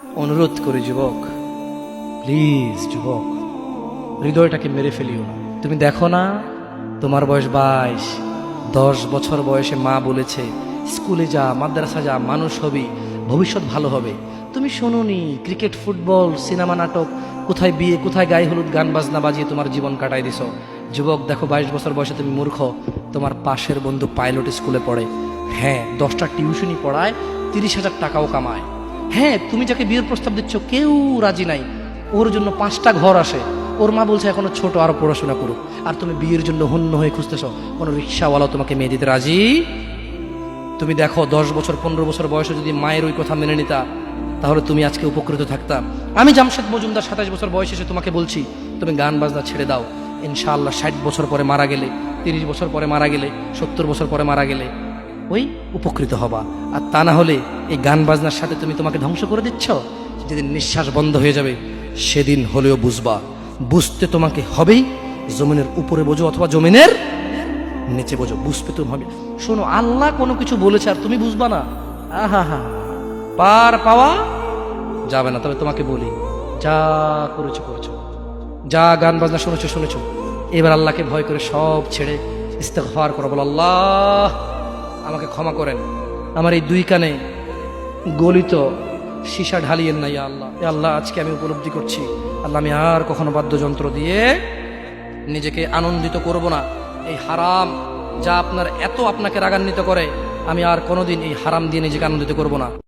অনুরোধ করি যুবক, প্লিজ যুবক, হৃদয়টাকে মেরে ফেলিও না। তুমি দেখো না, তোমার বয়স 22, 10 বছর বয়সে মা বলেছে স্কুলে যা, মাদ্রাসা যা, মানুষ হবি, ভবিষ্যৎ ভালো হবে। তুমি শোনোনি ক্রিকেট, ফুটবল, সিনেমা, নাটক, কোথায় বিয়ে, কোথায় গায়ে হলুদ, গান বাজনা বাজিয়ে তোমার জীবন কাটাই দিছো। যুবক দেখো, 22 বছর বয়সে তুমি মূর্খ। তোমার পাশের বন্ধু পাইলট স্কুলে পড়ে, হ্যাঁ 10টা টিউশনি পড়ায়, 30,000 টাকাও কামায়। হ্যাঁ, তুমি যাকে বিয়ের প্রস্তাব দিচ্ছ কেউ রাজি নাই, ওর জন্য 5টা ঘর আসে, ওর মা বলছে এখনো ছোট, আরো পড়াশোনা করুক, আর তুমি বিয়ের জন্য হন্য হয়ে খুঁজতেছ। কোনো রিক্সাওয়ালা তোমাকে মেয়ে দিতে রাজি? তুমি দেখো 10 বছর 15 বছর বয়সে যদি মায়ের ওই কথা মেনে নিতা, তাহলে তুমি আজকে উপকৃত থাকতা। আমি জামশেদ মজুমদার 27 বছর বয়সে এসে তোমাকে বলছি তুমি গান বাজনা ছেড়ে দাও। ইনশাআল্লাহ 60 বছর পরে মারা গেলে, 30 বছর পরে মারা গেলে, 70 বছর পরে মারা গেলে ওই উপকৃত হবা। আর তা না হলে এই গান বাজনার সাথে তুমি তোমাকে ধ্বংস করে দিচ্ছ। যেদিন নিঃশ্বাস বন্ধ হয়ে যাবে সেদিন হলেও বুঝবা, বুঝতে তোমাকে হবেই। জমিনের উপরে বোঝো অথবা জমিনের নিচে বোঝো, বুঝতে তুমি হবে। শোনো, আল্লাহ কোনো কিছু বলেছে আর তুমি বুঝবা না, আহা হা, পার পাওয়া যাবে না। তবে তোমাকে বলি, যা করেছো করেছো, যা গান বাজনা শুনেছো শুনেছো, এবার আল্লাহকে ভয় করে সব ছেড়ে ইস্তেগফার করো। বলো, আল্লাহ আমাকে ক্ষমা করেন, আমার এই 2 কানে গলিত সীসা ঢালিয়েন না ইয়া আল্লাহ। ইয়া আল্লাহ, আজকে আমি উপলব্ধি করছি, আল্লাহ আমি আর কখনো বাদ্যযন্ত্র দিয়ে নিজেকে আনন্দিত করব না। এই হারাম যা আপনার এত আপনাকে রাগান্বিত করে, আমি আর কোনোদিন এই হারাম দিয়ে নিজেকে আনন্দিত করব না।